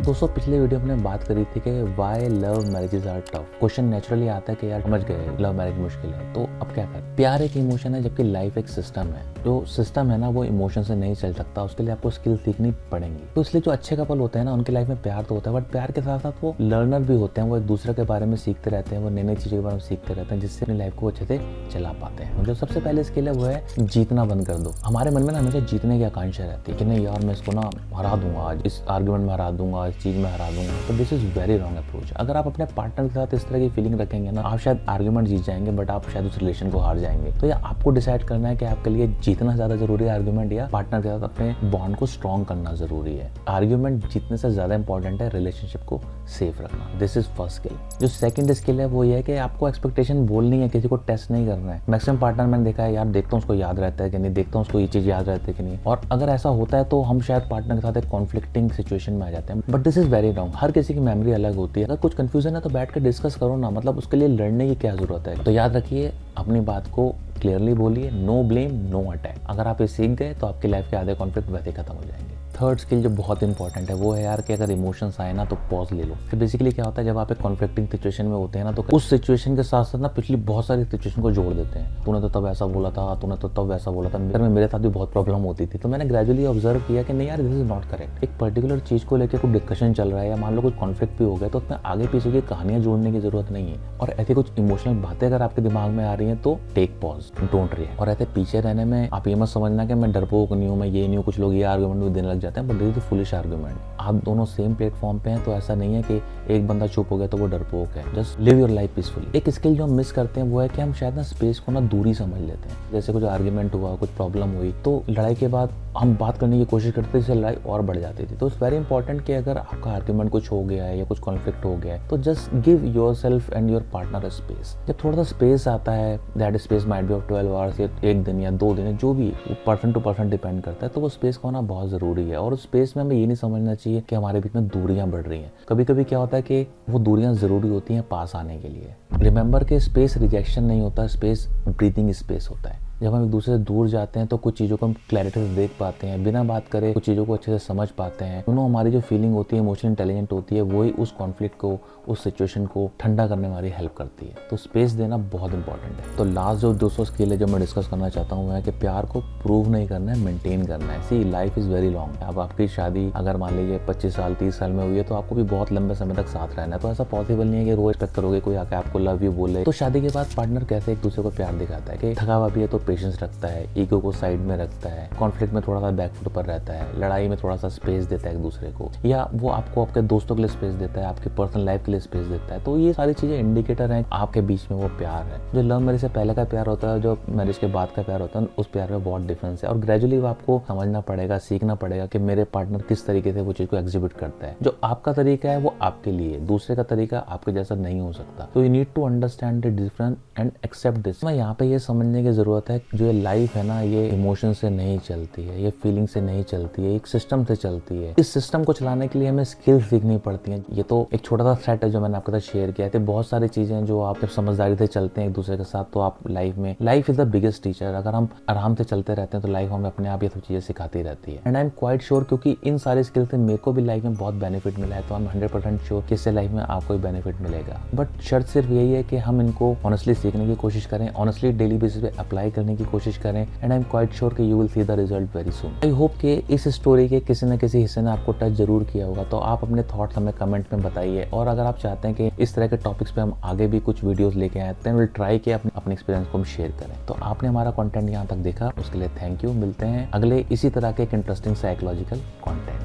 दोस्तों पिछले वीडियो में बात करी थी कि why love marriages are tough. Question naturally आता है कि यार समझ गए लव मैरिज मुश्किल है, तो अब क्या करें। प्यार एक इमोशन है जबकि लाइफ एक सिस्टम है। जो सिस्टम है ना वो इमोशन से नहीं चल सकता, उसके लिए आपको स्किल सीखनी पड़ेंगी। तो इसलिए जो अच्छे कपल होते हैं ना उनकी लाइफ में प्यार तो होता है, बट प्यार के साथ साथ वो लर्नर भी होते हैं। वो एक दूसरे के बारे में सीखते रहते हैं, वो नई नई चीज़ों के बारे में सीखते रहते हैं, जिससे अपनी लाइफ को अच्छे से चला पाते हैं। जो सबसे पहले स्किल है वो है जीतना बंद कर दो। हमारे मन में ना हमेशा जीतने की आकांक्षा रहती है कि नहीं यार मैं इसको ना हरा दूंगा, आज इस आर्गुमेंट में हरा दूंगा, इस चीज में हरा दूंगा। तो this is very wrong approach. अगर आप अपने पार्टनर के साथ इस तरह की फीलिंग रखेंगे ना, आप शायद आर्गुमेंट जीत जाएंगे बट आप शायद उस रिलेशन को हार जाएंगे। तो ये आपको डिसाइड करना है कि आपके लिए जीतना ज्यादा जरूरी है आर्गुमेंट, या पार्टनर के साथ अपने बॉन्ड को स्ट्रॉन्ग करना जरूरी है। आर्गुमेंट जीतने से ज्यादा इंपॉर्टेंट है रिलेशनशिप को सेफ रखना। This is first skill. जो सेकंड स्किल है वो ये है कि आपको एक्सपेक्टेशन बोलनी है, किसी को टेस्ट नहीं करना है। मैक्सिमम पार्टनर मैंने देखा है यार देखता हूँ उसको याद रहता है कि नहीं, देखता हूँ उसको ये चीज याद रहती है कि नहीं। और अगर ऐसा होता है तो हम शायद पार्टनर के साथ एक कॉन्फ्लिक्टिंग सिचुएशन में आ जाते हैं। But this is very wrong. हर किसी की मेमोरी अलग होती है। अगर कुछ कंफ्यूजन है तो बैठ कर डिस्कस करो ना, मतलब उसके लिए लड़ने की क्या जरूरत है। तो याद रखिए अपनी बात को क्लियरली बोलिए। No blame no attack. अगर आप ये सीख गए तो आपकी लाइफ के आधे कॉन्फ्लिक्ट वैसे खत्म हो जाएंगे। थर्ड स्किल जो बहुत इंपॉर्टेंट है वो है यार कि अगर इमोशंस आए ना तो पॉज ले लो। तो बेसिकली क्या होता है जब आप एक कॉन्फ्लिक्टिंग सिचुएशन में होते हैं ना, तो उस सिचुएशन के साथ साथ ना पिछली बहुत सारी सिचुएशन को जोड़ देते हैं। तूने तो तब ऐसा बोला था, तूने तो तब वैसा बोला था, मेरे साथ भी बहुत प्रॉब्लम होती थी। तो मैंने ग्रेजुअली ऑब्जर्व किया कि नहीं यार दिस इज नॉट करेक्ट। एक पर्टिकुलर चीज को लेकर कोई डिस्कशन चल रहा है या मान लो कोई कॉन्फ्लिक्ट भी हो गया, तो उसमें आगे पीछे की कहानियां जोड़ने की जरूरत नहीं है। और ऐसी कुछ इमोशनल बातें अगर आपके दिमाग में आ रही हैं तो टेक पॉज, डोंट रिएक्ट। और ऐसे पीछे रहने में आप ये मत समझना कि मैं डरपोक नहीं हूँ, मैं ये नहीं हूँ। कुछ लोग ये आर्गुमेंट भी देने लग जाते हैं, but this is foolish argument. आप दोनों सेम प्लेटफॉर्म पे हैं, तो ऐसा नहीं है कि एक बंदा चुप हो गया तो वो डरपोक है। Just live your life peacefully. एक स्किल जो हम मिस करते हैं वो है कि हम शायद ना स्पेस को ना दूरी समझ लेते हैं। जैसे कुछ आर्गुमेंट हुआ, कुछ प्रॉब्लम हुई, तो लड़ाई के बाद हम बात करने की कोशिश करते थे, इससे लड़ाई और बढ़ जाती थी। तो इट्स वेरी इंपॉर्टेंट कि अगर आपका आर्गुमेंट कुछ हो गया है या कुछ कॉन्फ्लिक्ट हो गया है, तो just give yourself and your partner a space. जब थोड़ा सा स्पेस आता है, that space might be of 12 hours या एक दिन या 2 दिन, जो भी पर्सन टू पर्सन डिपेंड करता है, तो वो स्पेस का होना बहुत जरूरी है। और उस स्पेस में हमें ये नहीं समझना चाहिए कि हमारे बीच में दूरियां बढ़ रही हैं। कभी कभी क्या होता है कि वो दूरियां जरूरी होती हैं पास आने के लिए। रिमेंबर के स्पेस रिजेक्शन नहीं होता, स्पेस ब्रीथिंग स्पेस होता है। जब हम एक दूसरे से दूर जाते हैं तो कुछ चीज़ों को हम क्लैरिटी से देख पाते हैं, बिना बात करे कुछ चीज़ों को अच्छे से समझ पाते हैं। दोनों हमारी जो फीलिंग होती है इमोशनल इंटेलिजेंट होती है, वही उस कॉन्फ्लिक्ट को, उस सिचुएशन को ठंडा करने में हमारी हेल्प करती है। तो स्पेस देना बहुत इंपॉर्टेंट है। तो लास्ट जो 200 स्किल है जो मैं डिस्कस करना चाहता हूँ है कि प्यार को प्रूव नहीं करना है, मेंटेन करना है। सी लाइफ इज़ वेरी लॉन्ग। अब आपकी शादी अगर मान लीजिए 25 साल 30 साल में हुई है, तो आपको भी बहुत लंबे समय तक साथ रहना है। तो ऐसा पॉसिबल नहीं है कि रोज एक्सपेक्ट करोगे कोई आके आपको लव यू बोले। तो शादी के बाद पार्टनर कैसे एक दूसरे को प्यार दिखाता है कि थका हुआ भी है तो पेशेंस रखता है, ईगो को साइड में रखता है, कॉन्फ्लिक्ट में थोड़ा सा बैकफुट पर रहता है, लड़ाई में थोड़ा सा स्पेस देता है एक दूसरे को, या वो आपको आपके दोस्तों के लिए स्पेस देता है, आपकी पर्सनल लाइफ के लिए स्पेस देता है। तो ये सारी चीजें इंडिकेटर हैं आपके बीच में वो प्यार है। जो लव मैरिज से पहले का प्यार होता है, जो मैरिज के बाद का प्यार होता है, उस प्यार में बहुत डिफरेंस है। और ग्रेजुअली वो आपको समझना पड़ेगा, सीखना पड़ेगा कि मेरे पार्टनर किस तरीके से वो चीज को एग्जिबिट करता है। जो आपका तरीका है वो आपके लिए, दूसरे का तरीका आपके जैसा नहीं हो सकता। तो you need to understand the difference and accept this. मैं यहाँ पे ये समझने की जरूरत है जो ये लाइफ है ना, ये इमोशन से नहीं चलती है, ये फीलिंग से नहीं चलती है, एक सिस्टम से चलती है। इस सिस्टम को चलाने के लिए हमें स्किल सीखनी पड़ती हैं। ये तो एक छोटा सा सेट है जो मैंने आपके साथ शेयर किया है। बहुत सारी चीजें जो आप जब समझदारी से चलते हैं एक दूसरे के साथ, तो आप life is the biggest teacher. अगर हम आराम से चलते रहते हैं तो लाइफ हमें अपने आप ये सब चीजें सिखाती रहती है। And I am quite sure, क्योंकि इन सारी स्किल से मेरे को भी लाइफ में बहुत बेनिफिट मिला है, तो आई एम 100% श्योर कि इससे लाइफ में आपको भी बेनिफिट मिलेगा। बट शर्त सिर्फ यही है कि हम इनको ऑनेस्टली सीखने की कोशिश करें, ऑनेस्टली डेली बेसिस पे अप्लाई करने की कोशिश करें। And I am quite sure कि you will see the result very soon. I hope कि इस स्टोरी के किसी न किसी हिस्से ने आपको टच जरूर किया होगा। तो आप अपने थॉट्स हमें कमेंट में बताइए। और अगर आप चाहते हैं कि इस तरह के टॉपिक्स पे हम आगे भी कुछ वीडियोस लेके आए, देन विल ट्राई कि अपने एक्सपीरियंस को हम शेयर करें। तो आपने हमारा कंटेंट यहाँ तक देखा, उसके लिए थैंक यू। मिलते हैं अगले इसी तरह के एक इंटरेस्टिंग साइकोलॉजिकल कंटेंट।